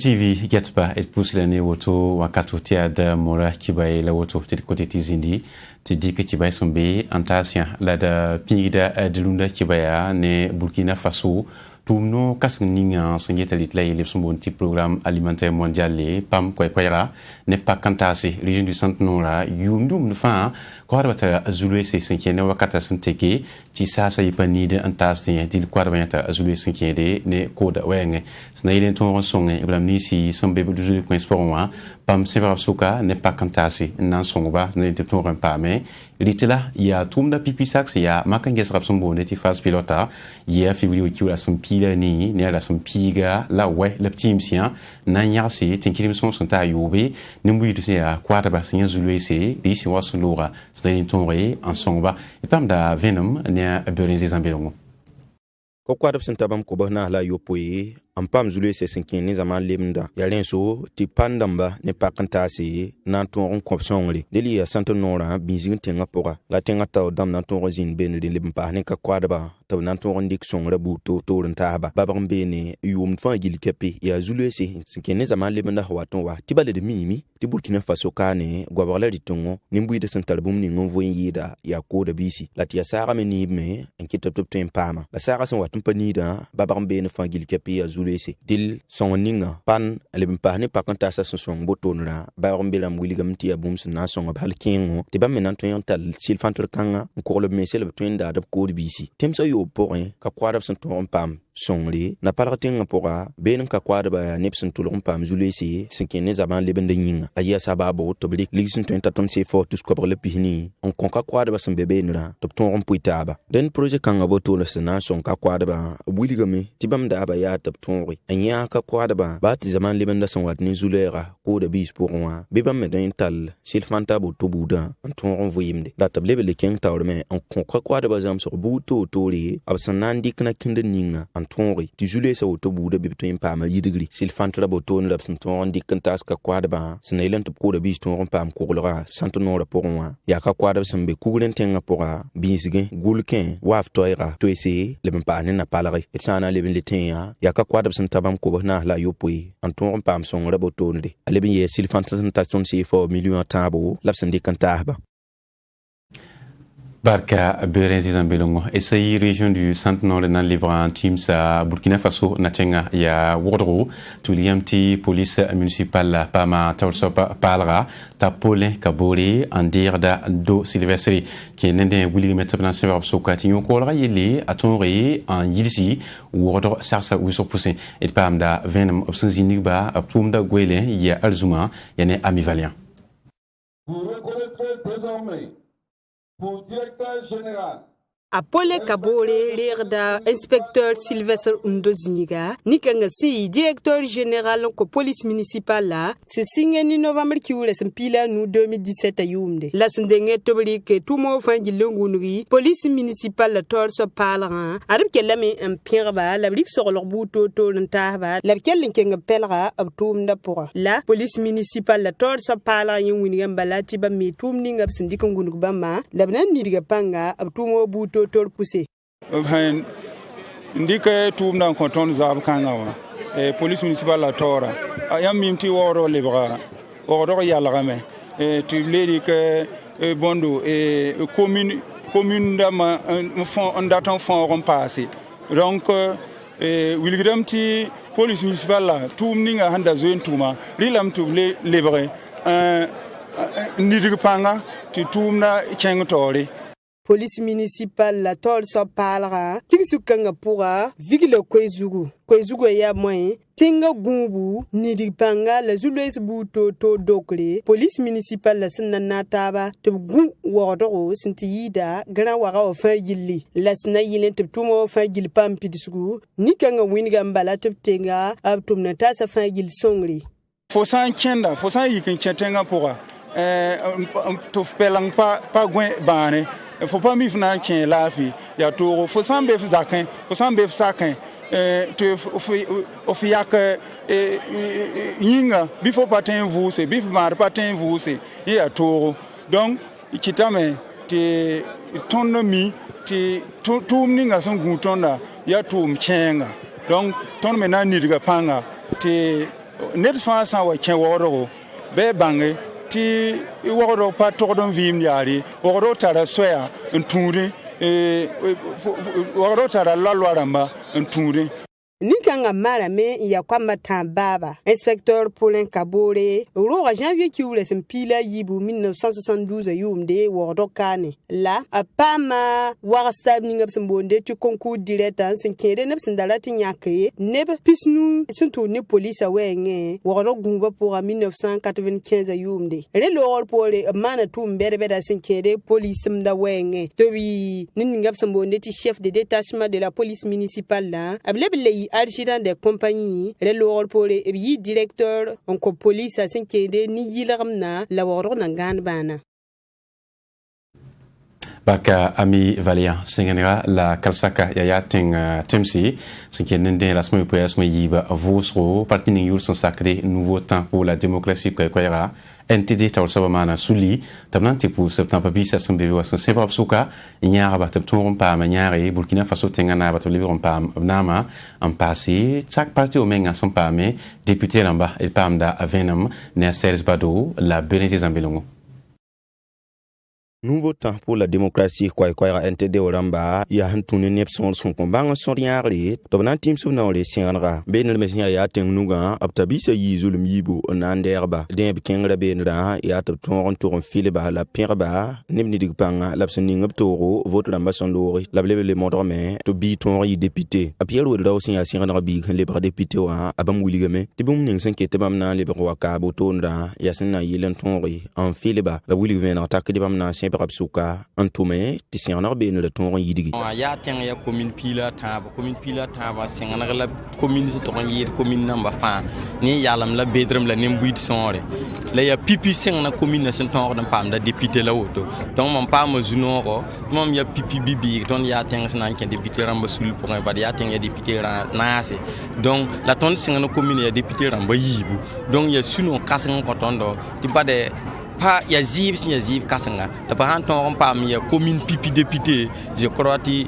TV Getba et pousse l'année auto wakatu tiada mora kibaye la auto te côté tizindi te dit que kibaye sombe antasien la da pinida de lunda kibaya ne Burkina Faso tumno kasninga sangetalit la ele son petit programme alimentaire mondial le pam kwayra ne pas kantasi région du centre nora yundum fa kwarwata azulwe se sinkene wakata sinteke ti sasa yipani de antasien dil kwarwata azulwe sinkede ne koda wenge snaiden ton songe ibram nisi sambe bu zulu coin sport pam seva suka ne pas kantasi nan songoba ne te ton pa mais litela ya tumda pipi sax ya makanges rapson bonne ti phase pilota ya février ki la sampila ni ne la sampiga la we le team sien nan yarsi tinkilim son santa yobe nimbu du ya kwata ba sin zulu ese di si wasulura snaiden ton re en songoba et pam da venom ne berenze zambelongo ko kwadab sin tabam ko bana la yopoye ampam zulu se sinkin ni zaman lemda ya lenso ti pandamba ne pakanta se nan ton kopsongli deli ya santo nora bizin tenga pora la tenga taw dam nan ton zin ben de limpa ne ka kwadaba taw nan ton dik songra buto to ren taba babam bene yum fa gil kepe ya zulu se sinkin ni zaman lemda hawaton wa tibale de mimi ti Burkina Faso kane gwabarla ditongo nimbu de santalbum ni ngonvo yida ya ko da bisi la ti ya sara me ni me enkita top to pama la sara son watun panida babam bene fa gil kepe ya zulu se dil sonninga pan alebin pahne pakanta sa son botonra ba rombelam wiligam ti abum na son bal kingo te bam menan to yantal silfantor kanga ko le mesel betwenda da ko bisi temso yo porin ka kwada son ton pam songri na partin pora ben ka kwada ba nepsin tulum pam zulesi sinkene zaman leben de yinga aya sababo to blik ligsin to entaton se for to skobre le pihni on kon ka kwada ba son bebe nura to ton on puitaba den projet kanga boto le sena son ka kwada ba wiligame tibam da ba ya to ton anya ka kwada ba ti zaman leben da son watni zulera ko da bis pour moi bebam me den tal silfanta bo to buda on ton on voyimde da tablebe le ken tawme on kon ka kwada ba zam sur buto to ri absanan dikna kinde ninga tonri ti jule sa auto buda bi to impama yidigri silfantra boton labsin ton dikantas ka kwadaba snailan to ko da bi ton pam ko lora santo no rapport wa ya ka kwadaba sambe kugulen tenga pora bisige gulken waf toira to ese le mpane na palari etsana le bin letenya ya ka kwadaba san tabam ko na la yopui anton pam son raboton de ale bin ye silfantra station si for million tabo labsin dikantaba Barka Berenzi Zambelongo essayi région du centre-nord nan libran team sa Burkina Faso natenga ya wodro tuliamti police municipale pama tawsopa palra tapole kabori andirda do silvestri qui nende wili metapna seva sokati yokola yele atonre en yilsi wodro sarsa wiso poussé et pamda venom obsenzinigba apumda gwele ya alzuma yane amivalien. Vous reconnaîtrez désormais pour directeur général Apole Kabore lerda inspecteur Sylvestre Ndozinga nikanga si directeur général ko police municipale la se singa ni novembre ki wule sempila nu 2017 ayumde la sendenge tobli ke tumo fangi lengunri police municipale la torso palra arab ke lame en pirba la brik sur leur buto to ntaba la kel kenga pelra ab tumda pour la police municipale la torso palra yin wini ngamba tiba mi tumni ngab sindika ngunu bama la bnan ni diga panga ab tumo buto tor poussé ben ndike tumna konton zab kangawa police municipal la tora ayam mimti woro lebra woro yalla game tu leri que bondo commune dama fond ndaton fond ron passé donc wilgram ti police municipal la tumni nga handa zone tuma rilam tu lebre nidig panga ti tumna cengtori police municipale la tol so palra tiksukanga pura vigile kwezugu ya moyen tinga gumbu nidi panga la zulwes buto to dokle police municipale la sinna taba to gu wodo sinti yida gran waga o fa yilli la sna yilen to tumo fa yil pam pidsugu nikanga winga mbala to tenga abtumna tasa fa yil songri fo san yikin chetenga pura to pelang pa gwen bane faut pas mi fna tien lafi ya to faut sambe zakin faut sambe sakin te faut yak yinga bi faut pas ten vous c'est bi mar pas ten vous c'est ya to donc kitame te tonnomi te tum ninga son gutonda ya tum chenga donc ton mena ni diga panga te ned fãa sã n wa kẽ waoodgo bɩ bãnge tɩ waoodg pa togd n vɩɩm yaare waoodg tara soɛa n tũudẽ waoodg tara loalwa rãmba n tũudẽ Nikanga marame ya kwamba tambaba. Inspecteur Paulin Kabore, roga janvier kiule sempila yibu 1972 yumde wordokane. La, a pama warstab ningap sembonde tu concours direct en sinkere nep sendalati nyake, neb pisnu suntu ni police wenge, wordok gumba pour 1995 yumde. Le lor pole mana tu mbere sinkere police mda wenge. Tobi ningap sembonde ti chef de détachement de la police municipale la, ablebele adjudant des compagnies, le lor pour yi directeur en ko police a sinkede ni yilamna la woro nangan bana. Baka Ami Valia Singenera la Kalsaka Yaya Ting Temsi, Sinkenende la semaine pour la yiba Vosro, parti Yul sont sacré nouveau temps pour la démocratie Kwayra, NTD Tawsabamana Souli, Tablanti pour septembre bis Assemblée Wasson Seva Suka, Nyara Batapton pa Maniare, Burkina Faso Tengana Batolibon pa Nama, en passé, chaque parti au Menga son pame, député Lamba et Pamda Avenam, Neaseres Bado, la Bénézé Zambelongo. Nouveau temps pour la démocratie Kwayra NTD Oramba ya hantune nepson son kombang son riare tobnan tim subna le sinra benel mesnya ya ten nuga abtabisa yizul mibo nanderba den bikengra benra ya ton tour fileba la perba nebni digpanga lapsni ngaptoro vote lamba sondori lablebe le modrome to bi ton yi député apielo do sin ya sinra bi le bra député wa abam wuligame tibum ning sen ketebam na le bra ka botonda ya sinna yilen tonri en fileba la wuligame na attaque de bam na Suka Antume, Tissiana Ben le ton yidigi. Ya teng ya commune pila taba sengana la commune to yir commune namba fa ni yalam la bedram la nembuit sonre la ya pipi sengana commune na sen ton pam da député la woto donc mon pa ma junoro mom ya pipi bibi ton ya teng sen ken député ramba sul pour ba ya teng ya député nase donc la ton sengana commune ya député ramba yibu donc ya suno kasen ko tondo ti bade pa ya zib kasanga la pa han ton pa mi commune pipi député je crois ti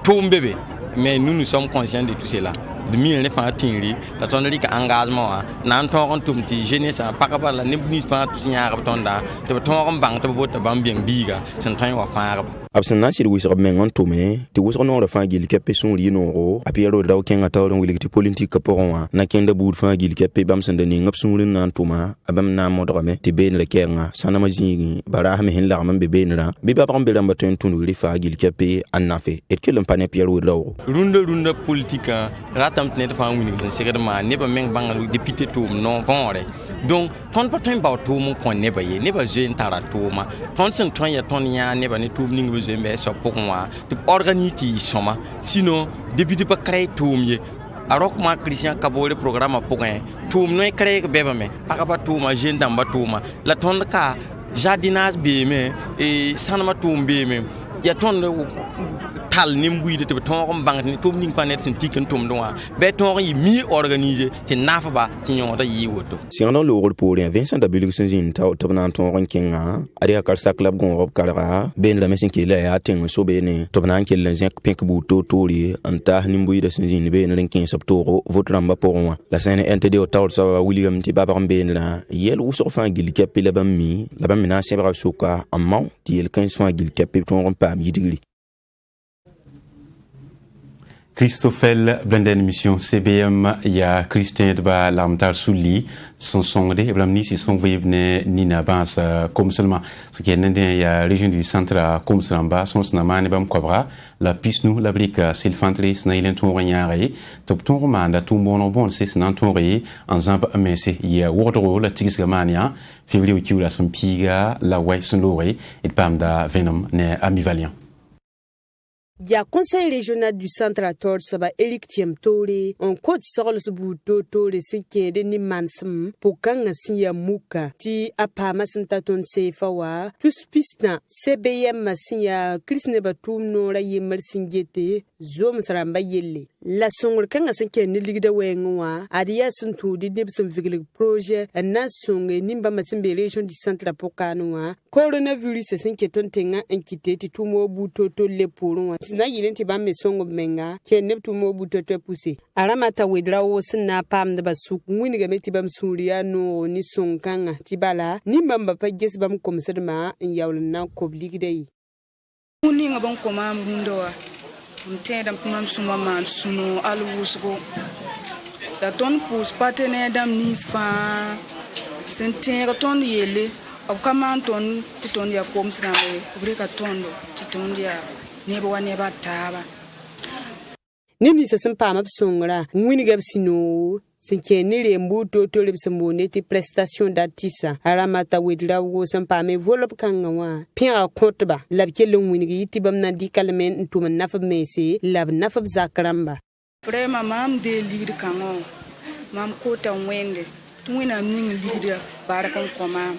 tombebe mais nous sommes conscients de tout cela de mi ne fa tinri la ton ri ka engagement nan ton tum ti jeunesse pa ka la ne ni fa tout nyaar tonda to ton bang to vote bam bien biga sen tan wa fa absana sir wisra mengon tume ti wisra no la fa gil kepe son li no apiero daw kenga tawron wiliti politique poronwa na kenda bud fa gil kepe bam sende ni ngap sunrin nan tuma abam na modrame ti ben le kenga sana majigi bara me hin la man be benra bi ba bam be ramba ten tunu ri fa gil kepe annafe et kelon pane piero daw runda politique ratam tne fa wini sen segedma ne ba meng bangal député tum non vonre donc ton patin ba to mo kon ne ba ye ne ba je ntara to ma ton sen ton ya ton ya ne ba ne tum ning mais so pour moi de organiser soma sinon député pas créer tout mieux alors moi Christian Kabore programme pour un tout no créer que beba me pas tout ma jeune damba tout ma la ton ka jardinage be me et sanama tout be me ya ton tal nimbuy de ton bank ni tum ning panet sin tiken tum do be ton yi mi organiser ti nafa ba ti nyota yi woto sirna le rôle pour Vincent W Senzin taw tobnan ton rankinga ari akal saklab gon rob kala ben la mesin ki la ya ten so be ne tobnan ki la zek pek bu to tori anta nimbuy de Senzin be ne rankin septoro votre ramba pour moi la scène NTD au taw sa William ti baba ben la yel ou so fa gil kepi la bam mi la bam na sebra suka amman ti el 15 fa gil kepi ton rompa mi digli Christophel Blenden mission CBM ya Christian de Lamtal Souli son sondé blamni si son vebne Nina Bans comme seulement ce qui est nende ya région du centre comme seulement son snamane bam kobra la pisnu la brique silfantris na ilen ton ranyare top ton romanda tout bon c'est nan ton ré en zamp amese ya wordro la tigis gamania février qui la son piga la way son loré et pamda venom ne amivalian. Il y a conseil régional du centre à Torsaba, Eric Tiemtore, un code sur le bouton de ce qui est de Nimansum, pour quand si Mouka, ti apama santaton sefawa, tous pistna, CBM Massia, Krisnebatum no la yemer singete, Zom Saramba Yelle. La songre kanga sanke ne ligda wengoa, adia suntu di nibsum vigil projet, un nasong et nimba masimbe région du centre à Pokanoa, coronavirus sanke ton tenga inquiété, ti tumo bouton le pour sina yilin ti bam me songo menga ke nebtu mo butoto pusi arama ta wedra wo sinna pam de basuk ngwini ga meti bam suriya no ni sonkanga ti bala ni mamba pa ges bam komsedma yawlin na kobligidai Muni nga bang koma mrundo mtenda kumam suma man suno alwusgo da ton pus partenaire dam nis fa sente ga ton yele ab kaman ton ti ton ya kom sinabe breka tondo ti ton ya nebo wa neba taba nini sa sun pam absungra ngwini gab sino sinke ni rembu to lebsambone ti prestation d'artiste aramata wedra wo sun pam volop kangawa pira kotba labke lungwini yiti bam na di kalmen ntum nafab mesi lab nafab zakramba prema mam de ligri kango mam kota wende tuwina ning ligri barakon koma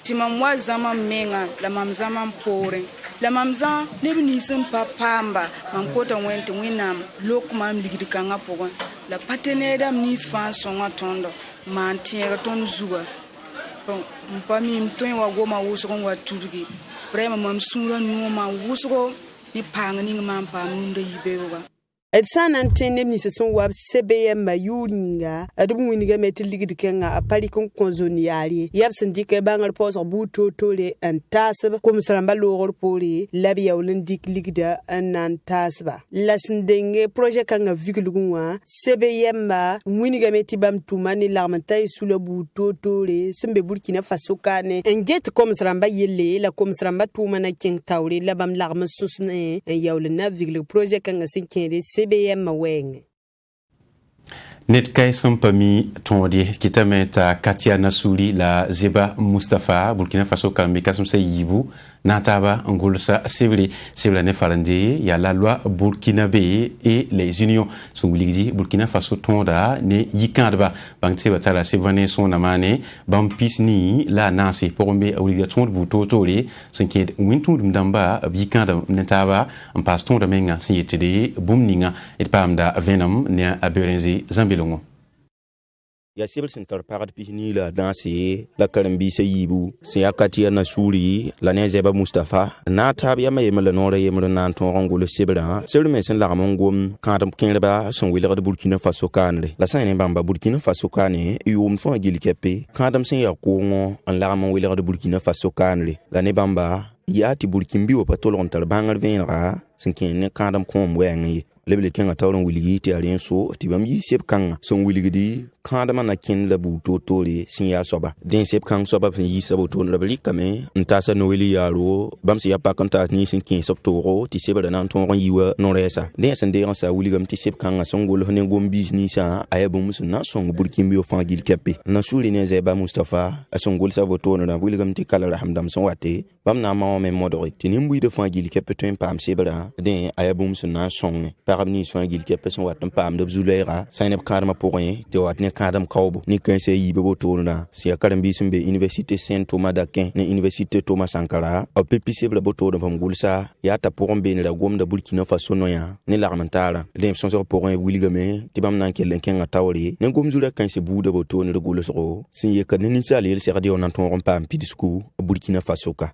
timam wa zama menga la mam zama pore la mam zan nebni sem pamba mam kota wente winam lok mam ligri kanga pogon la partenaire dam nis fan songa tondo man tiere ton zuba bon mpami mtoy wa goma wuso wa turgi vraiment mam sura no ma wuso ni pang ni mam pam nunda yibewa Edsanan tenem ni se son wab CBM mayuninga adum winiga meti ligid kenga apali kon konzoniari yab sindike bangal poso buto tole antasb kom saramba logor poli labi yawlen dik ligida anantasba la sindenge projet kanga viglugunwa CBM winiga meti bam tumani larmantay sula buto tole simbe Burkina Faso kane enjet kom saramba yelle la kom saramba tumana king tawre labam larma susne yawlen na viglu projet kanga sinkere CBM weng net kay sampami tondi kitameta Katia Nassouli la Zeba Mustafa Burkina Faso kalmi kasum sayibu nataba ngolsa sebla ne farandi ya la loi burkinabé et les unions sunguligi Burkina Faso tonda ne yikandba bangte batala sebane son amane bampisni la nasi porombe obligation bu totoli sinke wintu ndamba yikanda netaba ampas tonda menga sietede bumninga et pamda venam ne aberenzi zambilongo ya sibir sin tar pagad pihni la danse la karambi sayibu sin ya Katia Nassouli la ne Zeba Mustafa na tab ya mayem la nora yem na ton ngolo sibra sir me sin la mongom kadam kenba son wila de Burkina Faso kanle la sin bamba Burkina Faso kane yum fon gili kepe kadam sin ya ko ngo an la mon wila de Burkina Faso kanle la ne bamba ya ti Burkimbi wo patol on tar bangal venra sin ken kadam kom wengi lebele kenga tawron wiligi ti alien so ti bam yi sep kanga son wiligi di kandama na kin la bu totoli sin ya soba den sep kang soba fin yi sabo ton rabli kame ntasa noeli yaro bam si ya pakanta ni sin kin sop toro ti sebra nan ton yiwa non resa den sen de sa wiligam ti sep kanga son gol hne gom business a ayabo musun na son Burkimbi o fangil keppe Nassouli ne Zeba Mustafa a son gol sabo ton na wiligam ti kala hamdam son wate bam na ma me modori ti nimbu de fangil keppe ton pam sebra den ayabo musun na son parabni soin gil keppe son watam pam de zulera sainep karma pourien te watne kadam kawbo ni kense yibe bo tona si akarambi sumbe Université Saint Thomas d'Aquin ne Université Thomas Sankara a pepisable bo tona fam gulsa ya ta pourombe ni la gom de Burkina Faso noya ni l'armentara dem son sur pourien wiligame te bam nan kelen kenga tawri ne gom zula kense buda bo tona de gulso sin ye kan ni sali el serdi on anton rompa pidisku Burkina Faso ka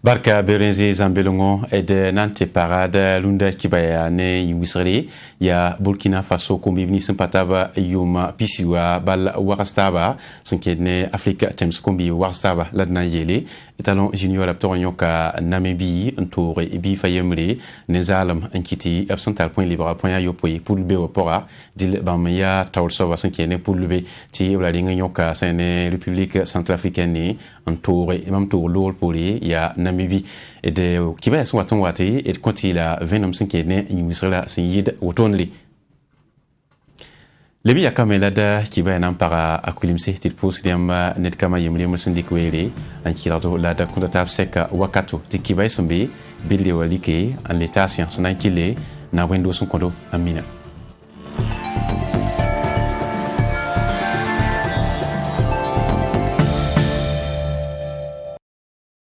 Barka Berenze Zambelongo de Nante Parade Lunda Kibaya ne Yusri ya Burkina Faso kombi simpataba yuma pisiwa bal warastaba sankedne Afrika Thames kombi warastaba ladna yele etalon junior laptoronyo ka Namibie entouré bi fayemre nezalam enkiti absental point libre point yo pour le beopora dil bamya tawlsoba sankedne pour le ti wala linga ka sene République centrafricaine entouré même tour lol pour ya Namibie et de Kibaya son waton wate et quand il a 20 sankedne Yusra siyid wotonli lebi yakamela da Kibaya nampara akulimse tipos diamba net kama yemle musindikwele ankilado la da kunta seka wakato ti Kibaya sombe bilde walike en l'état science na kile na wendo son kondo amina